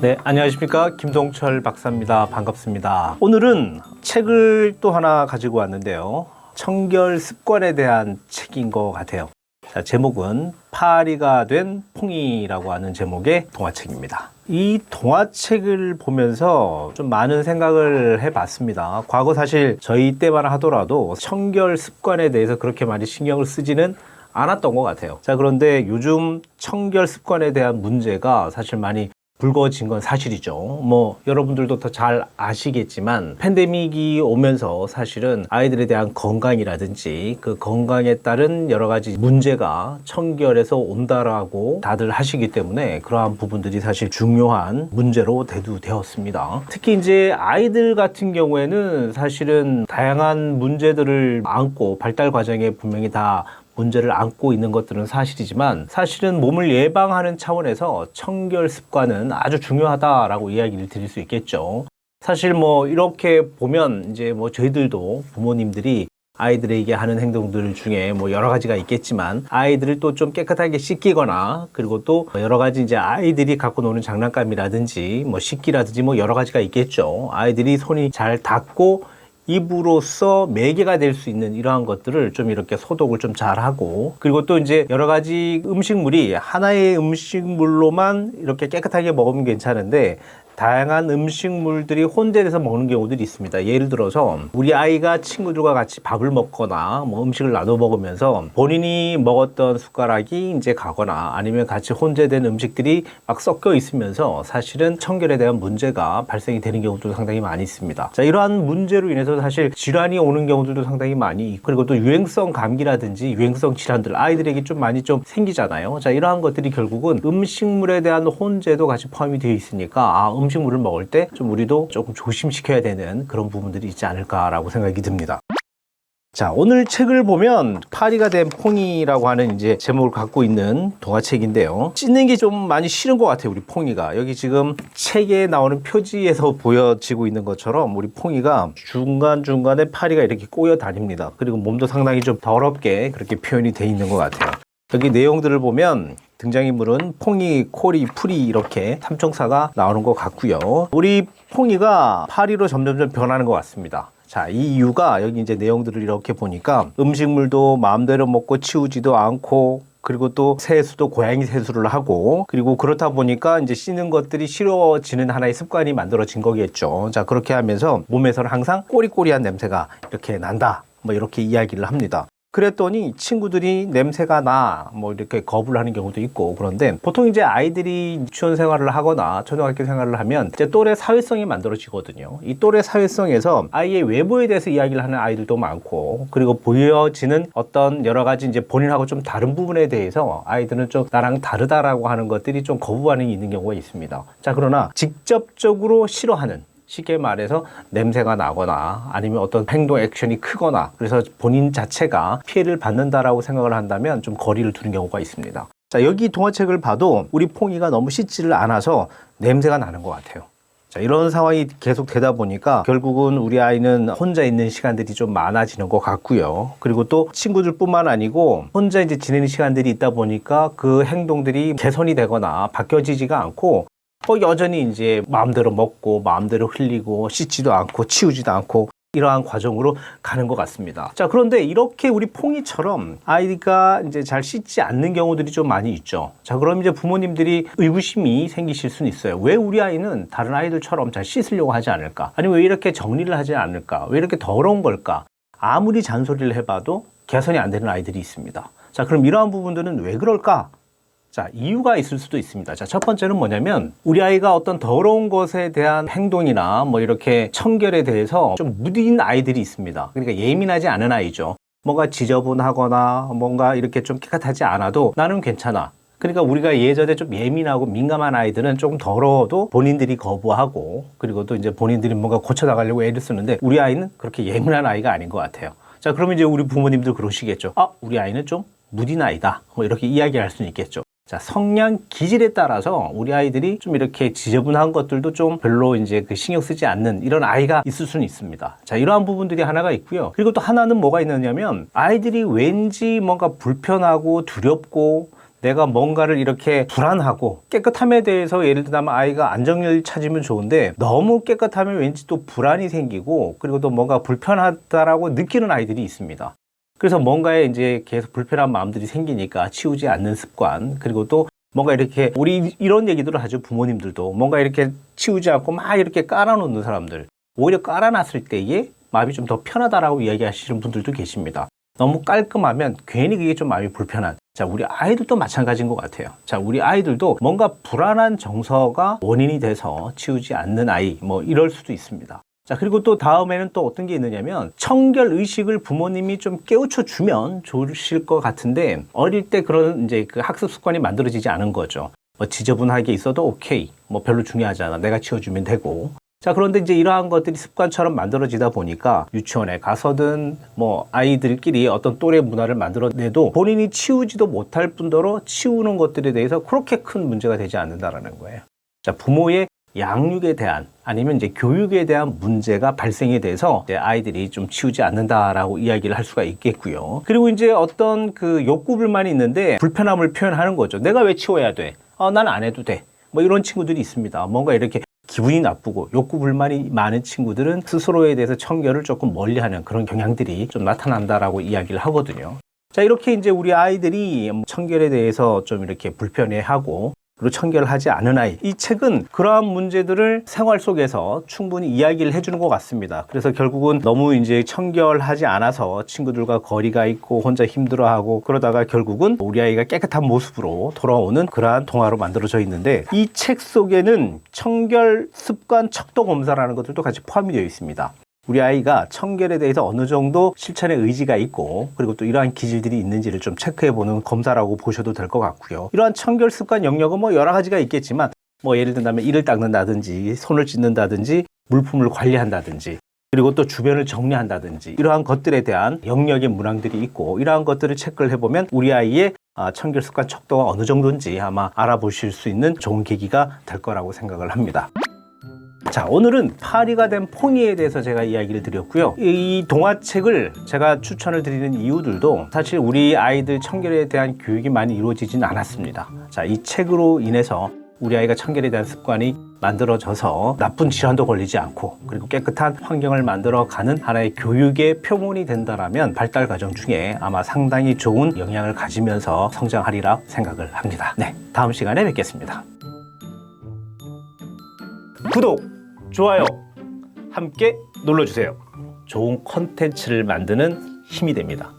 네, 안녕하십니까. 김동철 박사입니다. 반갑습니다. 오늘은 책을 또 하나 가지고 왔는데요. 청결 습관에 대한 책인 것 같아요. 자, 제목은 파리가 된 퐁이라고 하는 제목의 동화책입니다. 이 동화책을 보면서 좀 많은 생각을 해봤습니다. 과거 사실 저희 때만 하더라도 청결 습관에 대해서 그렇게 많이 신경을 쓰지는 않았던 것 같아요. 자, 그런데 요즘 청결 습관에 대한 문제가 사실 많이 불거진 건 사실이죠. 뭐 여러분들도 더 잘 아시겠지만 팬데믹이 오면서 사실은 아이들에 대한 건강이라든지 그 건강에 따른 여러 가지 문제가 청결에서 온다라고 다들 하시기 때문에 그러한 부분들이 사실 중요한 문제로 대두되었습니다. 특히 이제 아이들 같은 경우에는 사실은 다양한 문제들을 안고 발달 과정에 분명히 다 문제를 안고 있는 것들은 사실이지만 사실은 몸을 예방하는 차원에서 청결 습관은 아주 중요하다라고 이야기를 드릴 수 있겠죠. 사실 뭐 이렇게 보면 이제 뭐 저희들도 부모님들이 아이들에게 하는 행동들 중에 뭐 여러 가지가 있겠지만 아이들을 또 좀 깨끗하게 씻기거나 그리고 또 여러 가지 이제 아이들이 갖고 노는 장난감이라든지 뭐 씻기라든지 뭐 여러 가지가 있겠죠. 아이들이 손이 잘 닿고 입으로써 매개가 될 수 있는 이러한 것들을 좀 이렇게 소독을 좀 잘하고 그리고 또 이제 여러 가지 음식물이 하나의 음식물로만 이렇게 깨끗하게 먹으면 괜찮은데 다양한 음식물들이 혼재돼서 먹는 경우들이 있습니다. 예를 들어서 우리 아이가 친구들과 같이 밥을 먹거나 뭐 음식을 나눠 먹으면서 본인이 먹었던 숟가락이 이제 가거나 아니면 같이 혼재된 음식들이 막 섞여 있으면서 사실은 청결에 대한 문제가 발생이 되는 경우도 상당히 많이 있습니다. 자, 이러한 문제로 인해서 사실 질환이 오는 경우들도 상당히 많이 있고 그리고 또 유행성 감기라든지 유행성 질환들 아이들에게 좀 많이 좀 생기잖아요. 자, 이러한 것들이 결국은 음식물에 대한 혼재도 같이 포함이 되어 있으니까 음식물을 먹을 때 좀 우리도 조금 조심시켜야 되는 그런 부분들이 있지 않을까라고 생각이 듭니다. 자, 오늘 책을 보면 파리가 된 퐁이라고 하는 이제 제목을 갖고 있는 동화책인데요. 찢는 게 좀 많이 싫은 것 같아요, 우리 퐁이가. 여기 지금 책에 나오는 표지에서 보여지고 있는 것처럼 우리 퐁이가 중간중간에 파리가 이렇게 꼬여 다닙니다. 그리고 몸도 상당히 좀 더럽게 그렇게 표현이 돼 있는 것 같아요. 여기 내용들을 보면 등장인물은 퐁이, 코리, 풀이 이렇게 삼총사가 나오는 것 같고요. 우리 퐁이가 파리로 점점점 변하는 것 같습니다. 자, 이 이유가 여기 이제 내용들을 이렇게 보니까 음식물도 마음대로 먹고 치우지도 않고 그리고 또 세수도 고양이 세수를 하고 그리고 그렇다 보니까 이제 씻는 것들이 싫어지는 하나의 습관이 만들어진 거겠죠. 자, 그렇게 하면서 몸에서는 항상 꼬리꼬리한 냄새가 이렇게 난다. 뭐 이렇게 이야기를 합니다. 그랬더니 친구들이 냄새가 나, 뭐 이렇게 거부를 하는 경우도 있고 그런데 보통 이제 아이들이 유치원 생활을 하거나 초등학교 생활을 하면 이제 또래 사회성이 만들어지거든요. 이 또래 사회성에서 아이의 외모에 대해서 이야기를 하는 아이들도 많고 그리고 보여지는 어떤 여러 가지 이제 본인하고 좀 다른 부분에 대해서 아이들은 좀 나랑 다르다라고 하는 것들이 좀 거부 반응이 있는 경우가 있습니다. 자, 그러나 직접적으로 싫어하는 쉽게 말해서 냄새가 나거나 아니면 어떤 행동 액션이 크거나 그래서 본인 자체가 피해를 받는다라고 생각을 한다면 좀 거리를 두는 경우가 있습니다. 자, 여기 동화책을 봐도 우리 퐁이가 너무 씻지를 않아서 냄새가 나는 것 같아요. 자, 이런 상황이 계속 되다 보니까 결국은 우리 아이는 혼자 있는 시간들이 좀 많아지는 것 같고요. 그리고 또 친구들뿐만 아니고 혼자 이제 지내는 시간들이 있다 보니까 그 행동들이 개선이 되거나 바뀌어지지가 않고 여전히 이제 마음대로 먹고 마음대로 흘리고 씻지도 않고 치우지도 않고 이러한 과정으로 가는 것 같습니다. 자, 그런데 이렇게 우리 퐁이처럼 아이가 이제 잘 씻지 않는 경우들이 좀 많이 있죠. 자, 그럼 이제 부모님들이 의구심이 생기실 수는 있어요. 왜 우리 아이는 다른 아이들처럼 잘 씻으려고 하지 않을까? 아니면 왜 이렇게 정리를 하지 않을까? 왜 이렇게 더러운 걸까? 아무리 잔소리를 해봐도 개선이 안 되는 아이들이 있습니다. 자, 그럼 이러한 부분들은 왜 그럴까? 자, 이유가 있을 수도 있습니다. 자, 첫 번째는 뭐냐면 우리 아이가 어떤 더러운 것에 대한 행동이나 뭐 이렇게 청결에 대해서 좀 무딘 아이들이 있습니다. 그러니까 예민하지 않은 아이죠. 뭔가 지저분하거나 뭔가 이렇게 좀 깨끗하지 않아도 나는 괜찮아. 그러니까 우리가 예전에 좀 예민하고 민감한 아이들은 조금 더러워도 본인들이 거부하고 그리고 또 이제 본인들이 뭔가 고쳐나가려고 애를 쓰는데 우리 아이는 그렇게 예민한 아이가 아닌 것 같아요. 자, 그러면 이제 우리 부모님들 그러시겠죠. 우리 아이는 좀 무딘 아이다. 뭐 이렇게 이야기할 수는 있겠죠. 자, 성량 기질에 따라서 우리 아이들이 좀 이렇게 지저분한 것들도 좀 별로 이제 그 신경 쓰지 않는 이런 아이가 있을 수는 있습니다. 자, 이러한 부분들이 하나가 있고요. 그리고 또 하나는 뭐가 있느냐면 아이들이 왠지 뭔가 불편하고 두렵고 내가 뭔가를 이렇게 불안하고 깨끗함에 대해서 예를 들면 아이가 안정을 찾으면 좋은데 너무 깨끗하면 왠지 또 불안이 생기고 그리고 또 뭔가 불편하다라고 느끼는 아이들이 있습니다. 그래서 뭔가에 이제 계속 불편한 마음들이 생기니까 치우지 않는 습관, 그리고 또 뭔가 이렇게 우리 이런 얘기들을 하죠. 부모님들도 뭔가 이렇게 치우지 않고 막 이렇게 깔아놓는 사람들, 오히려 깔아놨을 때에 마음이 좀 더 편하다라고 이야기하시는 분들도 계십니다. 너무 깔끔하면 괜히 그게 좀 마음이 불편한. 자, 우리 아이들도 마찬가지인 것 같아요. 자, 우리 아이들도 뭔가 불안한 정서가 원인이 돼서 치우지 않는 아이, 뭐 이럴 수도 있습니다. 자, 그리고 또 다음에는 또 어떤 게 있느냐면 청결 의식을 부모님이 좀 깨우쳐 주면 좋으실 것 같은데 어릴 때 그런 이제 그 학습 습관이 만들어지지 않은 거죠. 뭐 지저분하게 있어도 오케이, 뭐 별로 중요하지 않아, 내가 치워주면 되고. 자, 그런데 이제 이러한 것들이 습관처럼 만들어지다 보니까 유치원에 가서든 뭐 아이들끼리 어떤 또래 문화를 만들어내도 본인이 치우지도 못할 뿐더러 치우는 것들에 대해서 그렇게 큰 문제가 되지 않는다라는 거예요. 자, 부모의 양육에 대한 아니면 이제 교육에 대한 문제가 발생이 돼서 이제 아이들이 좀 치우지 않는다라고 이야기를 할 수가 있겠고요. 그리고 이제 어떤 그 욕구 불만이 있는데 불편함을 표현하는 거죠. 내가 왜 치워야 돼? 난 안 해도 돼. 뭐 이런 친구들이 있습니다. 뭔가 이렇게 기분이 나쁘고 욕구 불만이 많은 친구들은 스스로에 대해서 청결을 조금 멀리하는 그런 경향들이 좀 나타난다라고 이야기를 하거든요. 자, 이렇게 이제 우리 아이들이 청결에 대해서 좀 이렇게 불편해하고 그리고 청결을 하지 않은 아이, 이 책은 그러한 문제들을 생활 속에서 충분히 이야기를 해주는 것 같습니다. 그래서 결국은 너무 이제 청결하지 않아서 친구들과 거리가 있고 혼자 힘들어하고 그러다가 결국은 우리 아이가 깨끗한 모습으로 돌아오는 그러한 동화로 만들어져 있는데 이 책 속에는 청결 습관 척도 검사라는 것들도 같이 포함이 되어 있습니다. 우리 아이가 청결에 대해서 어느 정도 실천의 의지가 있고 그리고 또 이러한 기질들이 있는지를 좀 체크해보는 검사라고 보셔도 될 것 같고요. 이러한 청결 습관 영역은 뭐 여러 가지가 있겠지만 뭐 예를 들면 이를 닦는다든지 손을 씻는다든지 물품을 관리한다든지 그리고 또 주변을 정리한다든지 이러한 것들에 대한 영역의 문항들이 있고 이러한 것들을 체크를 해보면 우리 아이의 청결 습관 척도가 어느 정도인지 아마 알아보실 수 있는 좋은 계기가 될 거라고 생각을 합니다. 자, 오늘은 파리가 된 퐁이에 대해서 제가 이야기를 드렸고요. 이 동화책을 제가 추천을 드리는 이유들도 사실 우리 아이들 청결에 대한 교육이 많이 이루어지진 않았습니다. 자, 이 책으로 인해서 우리 아이가 청결에 대한 습관이 만들어져서 나쁜 질환도 걸리지 않고 그리고 깨끗한 환경을 만들어가는 하나의 교육의 표본이 된다라면 발달 과정 중에 아마 상당히 좋은 영향을 가지면서 성장하리라 생각을 합니다. 네, 다음 시간에 뵙겠습니다. 구독, 좋아요 함께 눌러주세요. 좋은 콘텐츠를 만드는 힘이 됩니다.